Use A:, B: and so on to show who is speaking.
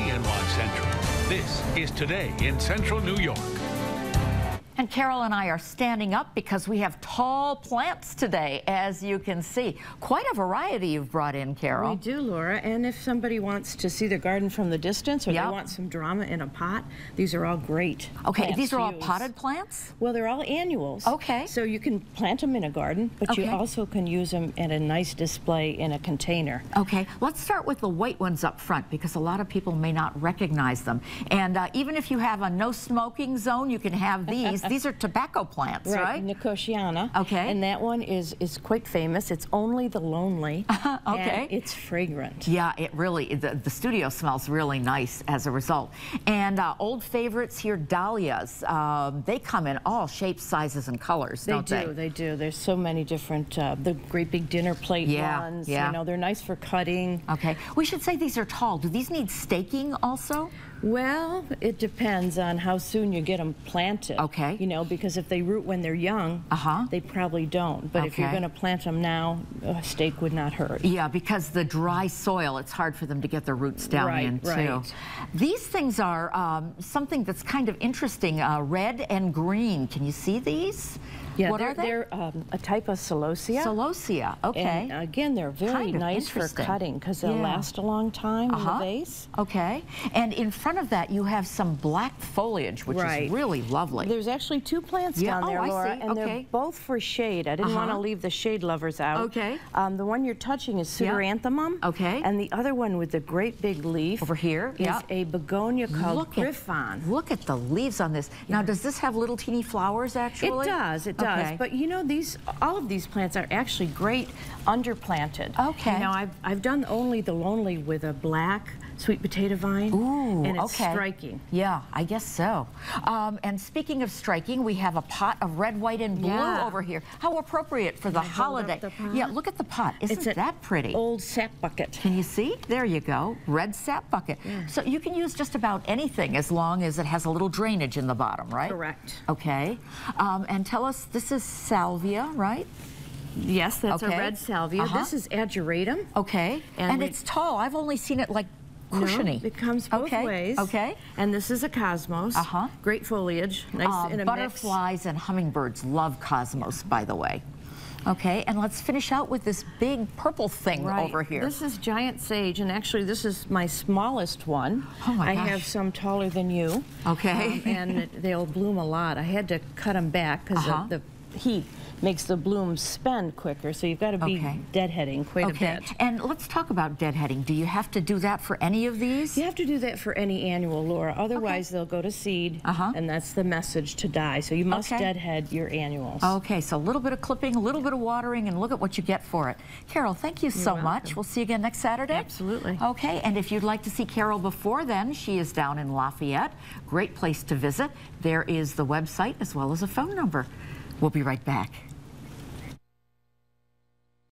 A: WNY Central. This is Today in Central New York.
B: And Carol and I are standing up because we have tall plants today, as you can see. Quite a variety you've brought in, Carol.
C: We do, Laura. And if somebody wants to see their garden from the distance, or they want some drama in a pot, these are all great.
B: Okay, these are all potted plants?
C: Well, they're all annuals.
B: Okay.
C: So you can plant them in a garden, but you also can use them in a nice display in a container.
B: Okay, let's start with the white ones up front because a lot of people may not recognize them. And even if you have a no smoking zone, you can have these. These are tobacco plants, right?
C: Nicotiana.
B: Okay.
C: And that one is quite famous. It's only the lonely.
B: Okay.
C: And it's fragrant.
B: Yeah, it really, the studio smells really nice as a result. And old favorites here, dahlias. They come in all shapes, sizes, and colors, don't they?
C: They do. There's so many different, the great big dinner plate ones.
B: Yeah.
C: You know, they're nice for cutting.
B: Okay. We should say these are tall. Do these need staking also?
C: Well, it depends on how soon you get them planted.
B: Okay.
C: You know, because if they root when they're young, they probably don't. But if you're going to plant them now, a stake would not hurt.
B: Yeah, because the dry soil, it's hard for them to get their roots down in, too.
C: Right.
B: These things are something that's kind of interesting, red and green. Can you see these?
C: Yeah,
B: what are they?
C: They're a type of celosia.
B: Celosia, okay.
C: And again, they're very nice for cutting because they'll last a long time in the vase.
B: Okay. And in front of that, you have some black foliage, which is really lovely.
C: There's actually two plants down there, Laura, and they're both for shade. I didn't want to leave the shade lovers out.
B: Okay.
C: The one you're touching is pseudoranthemum.
B: Okay.
C: And the other one with the great big leaf
B: over here
C: is a begonia called Griffon.
B: Look at the leaves on this. Now, does this have little teeny flowers, actually?
C: It does. It does. But you know, all of these plants are actually great underplanted.
B: Okay.
C: You know, I've done only the lonely with a black sweet potato vine.
B: Ooh,
C: and it's striking.
B: Yeah, I guess so. And speaking of striking, we have a pot of red, white, and blue over here. How appropriate for the holiday. Yeah, look at the pot. Isn't that pretty?
C: Old sap bucket.
B: Can you see? There you go. Red sap bucket. Yeah. So you can use just about anything as long as it has a little drainage in the bottom, right?
C: Correct.
B: Okay. And tell us, this is salvia, right?
C: Yes, that's a red salvia. This is ageratum.
B: Okay. And it's tall. I've only seen it like cushiony.
C: No, it comes both ways.
B: Okay.
C: And this is a cosmos. Great foliage. Nice in a
B: butterflies and hummingbirds love cosmos, by the way. Okay, and let's finish out with this big purple thing over here.
C: This is giant sage, and actually this is my smallest one.
B: Oh my gosh.
C: I have some taller than you.
B: Okay.
C: And they'll bloom a lot. I had to cut them back because the heat makes the blooms spend quicker, so you've got to be deadheading quite a bit.
B: And let's talk about deadheading. Do you have to do that for any of these?
C: You have to do that for any annual, Laura. Otherwise, they'll go to seed, and that's the message, to die. So you must deadhead your annuals.
B: Okay, so a little bit of clipping, a little bit of watering, and look at what you get for it. Carol, thank you so much. We'll see you again next Saturday.
C: Absolutely.
B: Okay, and if you'd like to see Carol before then, she is down in Lafayette. Great place to visit. There is the website as well as a phone number. We'll be right back.